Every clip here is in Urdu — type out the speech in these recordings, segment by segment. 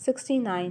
69।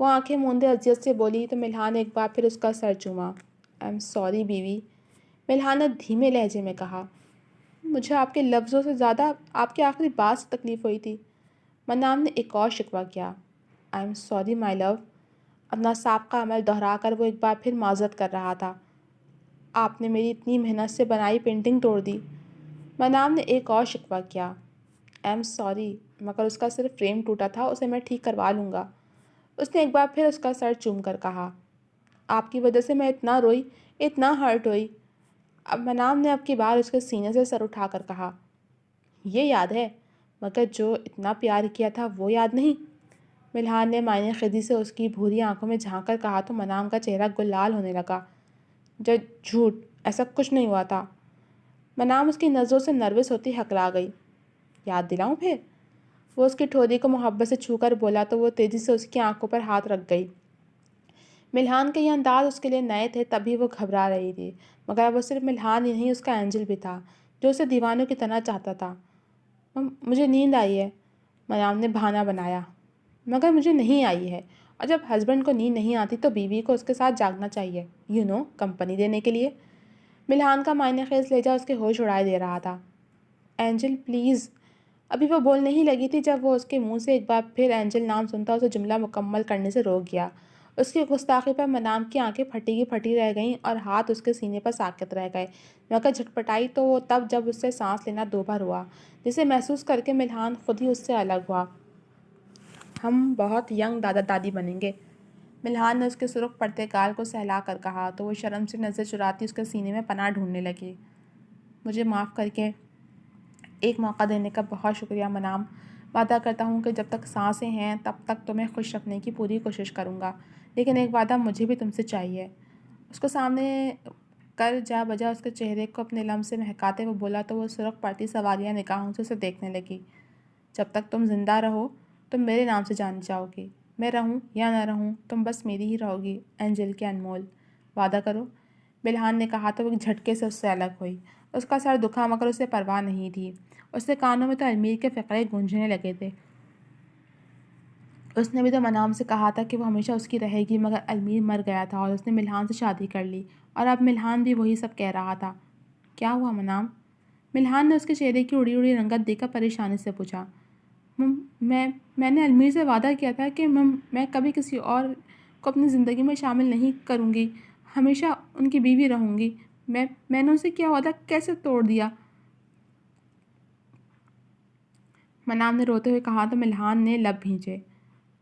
وہ آنکھیں موندے اذیت سے بولی تو ملحان نے ایک بار پھر اس کا سر چوما۔ آئی ایم سوری بیوی، ملحان نے دھیمے لہجے میں کہا۔ مجھے آپ کے لفظوں سے زیادہ آپ کی آخری بات سے تکلیف ہوئی تھی۔ منام نے ایک اور شکوہ کیا۔ آئی ایم سوری مائی لو۔ اپنا سابقہ عمل دہرا کر وہ ایک بار پھر معذرت کر رہا تھا۔ آپ نے میری اتنی محنت سے بنائی پینٹنگ توڑ دی۔ منام نے ایک اور شکوہ کیا۔ آئی ایم سوری، مگر اس کا صرف فریم ٹوٹا تھا، اسے میں ٹھیک کروا لوں گا۔ اس نے ایک بار پھر اس کا سر چوم کر کہا۔ آپ کی وجہ سے میں اتنا روئی، اتنا ہرٹ ہوئی۔ اب منام نے اب کی بار اس کے سینے سے سر اٹھا کر کہا۔ یہ یاد ہے، مگر جو اتنا پیار کیا تھا وہ یاد نہیں؟ ملحان نے معنی خیزی سے اس کی بھوری آنکھوں میں جھانک کر کہا تو منام کا چہرہ گلال ہونے لگا۔ جھوٹ، ایسا کچھ نہیں ہوا تھا۔ منام اس کی نظروں سے نروس ہوتی ہکلا گئی۔ یاد دلاؤں پھر؟ وہ اس کی ٹھوری کو محبت سے چھو کر بولا تو وہ تیزی سے اس کی آنکھوں پر ہاتھ رکھ گئی۔ ملحان کے یہ انداز اس کے لیے نئے تھے، تبھی وہ گھبرا رہی تھی، مگر وہ صرف ملحان ہی نہیں، اس کا اینجل بھی تھا جو اسے دیوانوں کی طرح چاہتا تھا۔ مجھے نیند آئی ہے، منام نے بہانہ بنایا۔ مگر مجھے نہیں آئی ہے، اور جب ہسبینڈ کو نیند نہیں آتی تو بیوی کو اس کے ساتھ جاگنا چاہیے، کمپنی دینے کے لیے۔ ملحان کا معنی خیز لہجہ اس کے ہوش اڑائے دے رہا تھا۔ اینجل پلیز، ابھی وہ بولنے ہی لگی تھی جب وہ اس کے منہ سے ایک بار پھر اینجل نام سنتا اسے جملہ مکمل کرنے سے روک گیا۔ اس کی گستاخی پر منام کی آنکھیں پھٹی کی پھٹی رہ گئیں اور ہاتھ اس کے سینے پر ساکت رہ گئے، مگر جھٹپٹائی تو وہ تب جب اس سے سانس لینا دو بار ہوا، جسے محسوس کر کے ملحان خود ہی اس سے الگ ہوا۔ ہم بہت ینگ دادا دادی بنیں گے، ملحان نے اس کے سرخ پڑتے گال کو سہلا کر کہا تو وہ شرم سے نظر چراتی اس کے سینے میں پناہ ڈھونڈنے لگی۔ مجھے معاف کر کے ایک موقع دینے کا بہت شکریہ منام، وعدہ کرتا ہوں کہ جب تک سانسیں ہیں تب تک تمہیں خوش رکھنے کی پوری کوشش کروں گا، لیکن ایک وعدہ مجھے بھی تم سے چاہیے۔ اس کو سامنے کر جا بجا اس کے چہرے کو اپنے لمس سے مہکاتے وہ بولا تو وہ سرخ پڑتی سوالیہ نگاہوں سے اسے دیکھنے لگی۔ جب تک تم زندہ رہو تم میرے نام سے جانی جاؤ گی، میں رہوں یا نہ رہوں تم بس میری ہی رہو گی، اینجل کے انمول، وعدہ کرو؟ ملحان نے کہا تو وہ ایک جھٹکے سے اس سے الگ ہوئی۔ اس کا سر دکھا مگر اسے پرواہ نہیں تھی، اس کے کانوں میں تو المیر کے فقرے گونجنے لگے تھے۔ اس نے بھی تو منام سے کہا تھا کہ وہ ہمیشہ اس کی رہے گی، مگر المیر مر گیا تھا اور اس نے ملحان سے شادی کر لی، اور اب ملحان بھی وہی سب کہہ رہا تھا۔ کیا ہوا منام؟ ملحان نے اس کے چہرے کی اڑی اڑی رنگت دیکھ کر پریشانی سے پوچھا۔ میں نے المیر سے وعدہ کیا تھا کہ میں کبھی کسی اور کو اپنی زندگی میں شامل نہیں کروں گی، ہمیشہ ان کی بیوی رہوں گی۔ میں نے اسے کیا وعدہ کیسے توڑ دیا؟ منام نے روتے ہوئے کہا تو ملحان نے لب بھینچے۔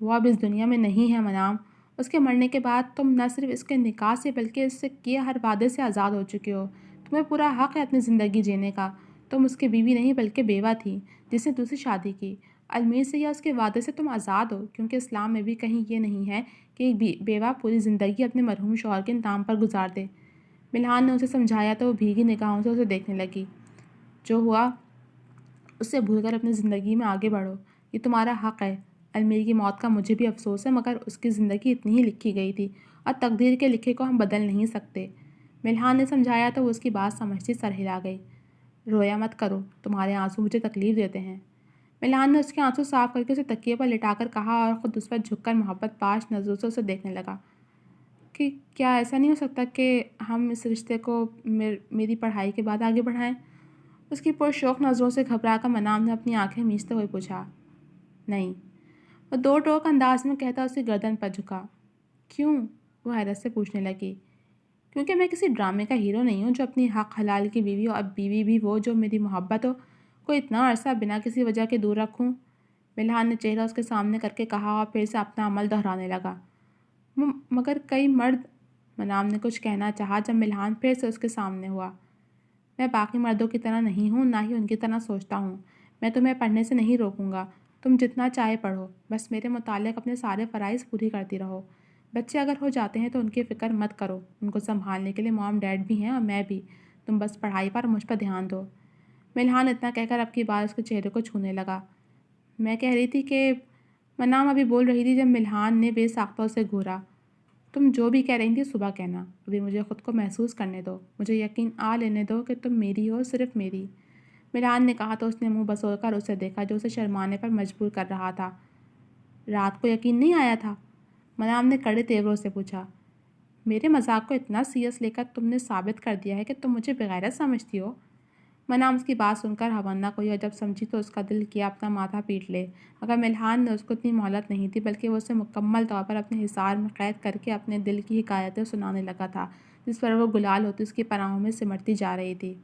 وہ اب اس دنیا میں نہیں ہے منام، اس کے مرنے کے بعد تم نہ صرف اس کے نکاح سے بلکہ اس سے کیے ہر وعدے سے آزاد ہو چکے ہو، تمہیں پورا حق ہے اپنی زندگی جینے کا۔ تم اس کی بیوی نہیں بلکہ بیوہ تھی جس نے دوسری شادی کی، المیر سے یا اس کے وعدے سے تم آزاد ہو، کیونکہ اسلام میں بھی کہیں یہ نہیں ہے کہ ایک بیوہ پوری زندگی اپنے مرحوم شوہر کے نام پر گزار دے۔ ملحان نے اسے سمجھایا تو وہ بھیگی نگاہوں سے اسے دیکھنے لگی۔ جو ہوا اس سے بھول کر اپنی زندگی میں آگے بڑھو، یہ تمہارا حق ہے۔ المیر کی موت کا مجھے بھی افسوس ہے، مگر اس کی زندگی اتنی ہی لکھی گئی تھی اور تقدیر کے لکھے کو ہم بدل نہیں سکتے۔ ملحان نے سمجھایا تو وہ اس کی بات سمجھتی سر ہلا گئی۔ رویا مت کرو، تمہارے آنسو مجھے تکلیف دیتے ہیں۔ ملحان نے اس کے آنسو صاف کر کے اسے تکیے پر لٹا کر کہا اور خود اس پر جھک کر محبت پاش نظروں سے اسے دیکھنے لگا کہ کیا ایسا نہیں ہو سکتا کہ ہم اس رشتے کو میری پڑھائی کے بعد آگے بڑھائیں؟ اس کی پرشوق نظروں سے گھبرا کر منام نے اپنی آنکھیں میچتے ہوئے پوچھا۔ نہیں، وہ دو ٹوک انداز میں کہتا اس کی گردن پر جھکا۔ کیوں؟ وہ حیرت سے پوچھنے لگی۔ کیونکہ میں کسی ڈرامے کا ہیرو نہیں ہوں جو اپنی حق حلال کی بیوی اور بیوی بھی وہ جو میری محبت ہو کو اتنا عرصہ بنا کسی وجہ کے دور رکھوں۔ ملحان نے چہرہ اس کے سامنے کر کے کہا اور پھر سے اپنا عمل دہرانے لگا۔ مگر کئی مرد، منام نے کچھ کہنا چاہا جب ملحان پھر سے اس کے سامنے ہوا۔ میں باقی مردوں کی طرح نہیں ہوں، نہ ہی ان کی طرح سوچتا ہوں۔ میں تمہیں پڑھنے سے نہیں روکوں گا، تم جتنا چاہے پڑھو، بس میرے متعلق اپنے سارے فرائض پوری کرتی رہو۔ بچے اگر ہو جاتے ہیں تو ان کی فکر مت کرو، ان کو سنبھالنے کے لیے مام ڈیڈ بھی ہیں اور میں بھی، تم بس پڑھائی پر مجھ پر دھیان دو۔ ملحان اتنا کہہ کر اب کی بار اس کے چہرے کو چھونے لگا۔ میں کہہ رہی تھی کہ منام ابھی بول رہی تھی جب ملحان نے بے ساختہ اسے گھورا۔ تم جو بھی کہہ رہی تھی صبح کہنا، ابھی مجھے خود کو محسوس کرنے دو، مجھے یقین آ لینے دو کہ تم میری ہو، صرف میری۔ ملحان نے کہا تو اس نے منہ بسول کر اسے دیکھا جو اسے شرمانے پر مجبور کر رہا تھا۔ رات کو یقین نہیں آیا تھا؟ منام نے کڑے تیوروں سے پوچھا۔ میرے مذاق کو اتنا سیریس لے کر تم نے ثابت کر دیا ہے کہ تم مجھے بغیرت سمجھتی ہو؟ منام اس کی بات سن کر حیران ہوئی اور جب سمجھی تو اس کا دل کیا اپنا ماتھا پیٹ لے، مگر ملحان نے اس کو اتنی مہلت نہیں دی، بلکہ وہ اسے مکمل طور پر اپنے حصار میں قید کر کے اپنے دل کی حکایتیں سنانے لگا تھا، جس پر وہ گلال ہوتی اس کی پناہوں میں سمٹتی جا رہی تھی۔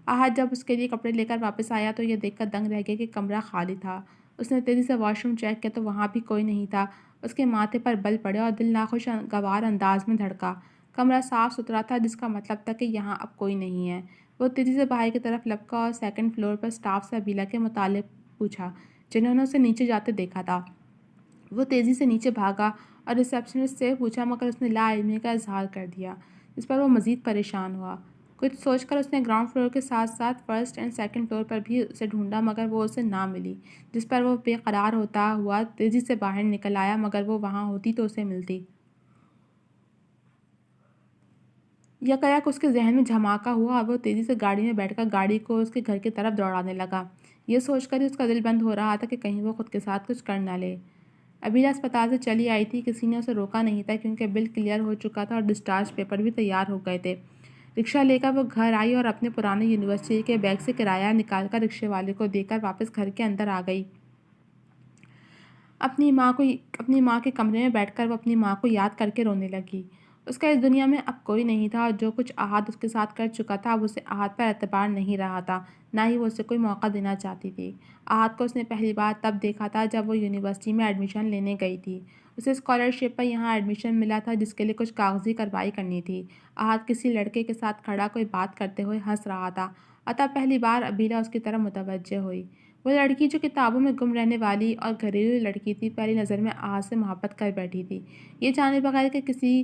آہت جب اس کے لیے کپڑے لے کر واپس آیا تو یہ دیکھ کر دنگ رہ گیا کہ کمرہ خالی تھا۔ اس نے تیزی سے واش روم چیک کیا تو وہاں بھی کوئی نہیں تھا۔ اس کے ماتھے پر بل پڑے اور دل ناخوشگوار انداز میں دھڑکا۔ کمرہ صاف ستھرا تھا، جس کا مطلب تھا کہ یہاں اب کوئی نہیں ہے۔ وہ تیزی سے باہر کی طرف لپکا اور سیکنڈ فلور پر اسٹاف سے ابیلا کے متعلق پوچھا، جنہوں نے اسے نیچے جاتے دیکھا تھا۔ وہ تیزی سے نیچے بھاگا اور ریسیپشنسٹ سے پوچھا، مگر اس نے لا علمی کا اظہار کر دیا، جس پر وہ مزید پریشان ہوا۔ کچھ سوچ کر اس نے گراؤنڈ فلور کے ساتھ ساتھ فرسٹ اینڈ سیکنڈ فلور پر بھی اسے ڈھونڈا، مگر وہ اسے نہ ملی، جس پر وہ بے قرار ہوتا ہوا تیزی سے باہر نکل آیا، مگر وہ وہاں ہوتی تو اسے ملتی۔ یکایک اس کے ذہن میں جھماکہ ہوا اور وہ تیزی سے گاڑی میں بیٹھ کر گاڑی کو اس کے گھر کی طرف دوڑانے لگا۔ یہ سوچ کر ہی اس کا دل بند ہو رہا تھا کہ کہیں وہ خود کے ساتھ کچھ کر نہ لے۔ ابیلا اسپتال سے چلی آئی تھی، کسی نے اسے روکا نہیں تھا کیونکہ بل کلیئر ہو چکا تھا اور ڈسچارج پیپر بھی تیار ہو گئے تھے۔ رکشہ لے کر وہ گھر آئی اور اپنے پرانے یونیورسٹی کے بیگ سے کرایہ نکال کر رکشے والے کو دے کر واپس گھر کے اندر آ گئی۔ اپنی ماں کے کمرے میں بیٹھ کر وہ اپنی ماں کو یاد کر کے رونے لگی۔ اس کا اس دنیا میں اب کوئی نہیں تھا اور جو کچھ احد اس کے ساتھ کر چکا تھا اب اسے احد پر اعتبار نہیں رہا تھا، نہ ہی وہ اسے کوئی موقع دینا چاہتی تھی۔ احد کو اس نے پہلی بار تب دیکھا تھا جب وہ یونیورسٹی میں ایڈمیشن لینے گئی تھی۔ اسے اسکالرشپ پر یہاں ایڈمیشن ملا تھا، جس کے لیے کچھ کاغذی کارروائی کرنی تھی۔ احد کسی لڑکے کے ساتھ کھڑا کوئی بات کرتے ہوئے ہنس رہا تھا اور تب پہلی بار ابیلا اس کی طرف متوجہ ہوئی۔ وہ لڑکی جو کتابوں میں گم رہنے والی اور گھریلو لڑکی تھی، پہلی نظر میں احد سے محبت کر بیٹھی تھی، یہ جانے بغیر کہ کسی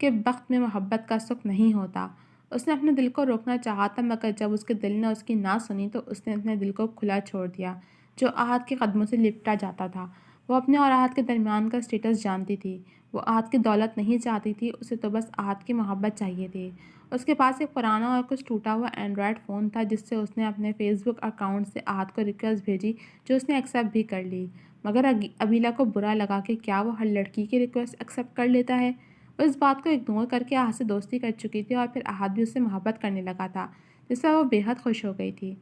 کے بخت میں محبت کا سکھ نہیں ہوتا۔ اس نے اپنے دل کو روکنا چاہا تھا، مگر جب اس کے دل نے اس کی نہ سنی تو اس نے اپنے دل کو کھلا چھوڑ دیا، جو احد کے قدموں سے لپٹا جاتا تھا۔ وہ اپنے اور احد کے درمیان کا اسٹیٹس جانتی تھی۔ وہ احد کی دولت نہیں چاہتی تھی، اسے تو بس احد کی محبت چاہیے تھی۔ اس کے پاس ایک پرانا اور کچھ ٹوٹا ہوا اینڈرائڈ فون تھا، جس سے اس نے اپنے فیس بک اکاؤنٹ سے احد کو ریکویسٹ بھیجی، جو اس نے ایکسیپٹ بھی کر لی۔ مگر ابیلا کو برا لگا کہ کیا وہ ہر لڑکی کی ریکویسٹ ایکسیپٹ کر لیتا ہے۔ وہ اس بات کو اگنور کر کے احد سے دوستی کر چکی تھی اور پھر احد بھی اس سے محبت کرنے لگا تھا، جس سے وہ بے حد خوش ہو گئی تھی۔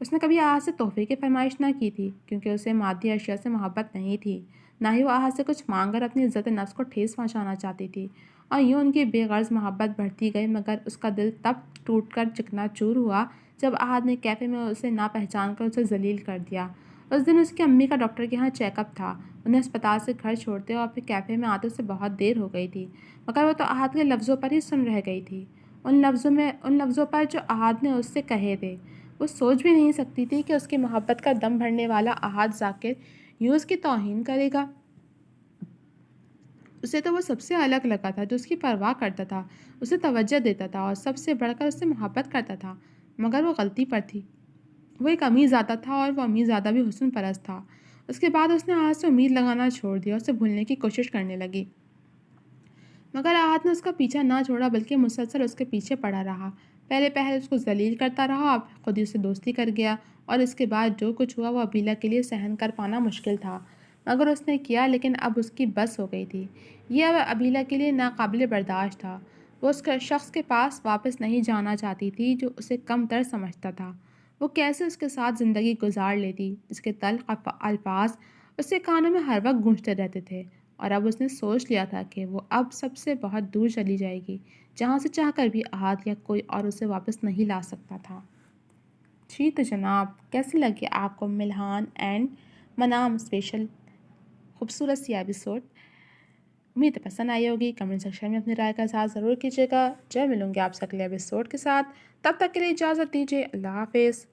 اس نے کبھی احد سے تحفے کی فرمائش نہ کی تھی، کیونکہ اسے مادی اشیاء سے محبت نہیں تھی، نہ ہی وہ احد سے کچھ مانگ کر اپنی عزت نفس کو ٹھیس پہنچانا چاہتی تھی۔ اور یوں ان کی بے غرض محبت بڑھتی گئی، مگر اس کا دل تب ٹوٹ کر چکنا چور ہوا جب احد نے کیفے میں اسے نہ پہچان کر اسے ذلیل کر دیا۔ اس دن اس کی امی کا ڈاکٹر کے ہاں چیک اپ تھا۔ انہیں اسپتال سے گھر چھوڑتے اور پھر کیفے میں آتے اسے بہت دیر ہو گئی تھی، مگر وہ تو احد کے لفظوں پر ہی سن رہ گئی تھی، ان لفظوں پر جو احد نے اس سے کہے تھے۔ وہ سوچ بھی نہیں سکتی تھی کہ اس کی محبت کا دم بھرنے والا احد ذاکر یوں اس کی توہین کرے گا۔ اسے تو وہ سب سے الگ لگا تھا، جو اس کی پرواہ کرتا تھا، اسے توجہ دیتا تھا اور سب سے بڑھ کر اس سے محبت کرتا تھا، مگر وہ غلطی پر تھی۔ وہ ایک امیر زادہ تھا اور وہ امیر زادہ بھی حسن پرست تھا۔ اس کے بعد اس نے احد سے امید لگانا چھوڑ دیا اور اسے بھولنے کی کوشش کرنے لگی، مگر احد نے اس کا پیچھا نہ چھوڑا بلکہ مسلسل اس کے پیچھے پڑا رہا۔ پہلے اس کو ذلیل کرتا رہا اور خود ہی اسے دوستی کر گیا، اور اس کے بعد جو کچھ ہوا وہ ابیلا کے لیے سہن کر پانا مشکل تھا، مگر اس نے کیا، لیکن اب اس کی بس ہو گئی تھی۔ یہ اب ابیلا کے لیے ناقابل برداشت تھا۔ وہ اس شخص کے پاس واپس نہیں جانا چاہتی تھی جو اسے کم تر سمجھتا تھا۔ وہ کیسے اس کے ساتھ زندگی گزار لیتی جس کے تلخ الفاظ اس کے کانوں میں ہر وقت گونجتے رہتے تھے، اور اب اس نے سوچ لیا تھا کہ وہ اب سب سے بہت دور چلی جائے گی، جہاں سے چاہ کر بھی احد یا کوئی اور اسے واپس نہیں لا سکتا تھا۔ جی تو جناب، کیسی لگی آپ کو ملحان اینڈ منام اسپیشل خوبصورت سی ایپیسوڈ؟ امید ہے پسند آئی ہوگی۔ کمنٹ سیکشن میں اپنی رائے کا اظہار ضرور کیجیے گا۔ جب ملوں گی آپ سے اگلے ایپیسوڈ کے ساتھ، تب تک کے لیے اجازت دیجیے۔ اللہ حافظ۔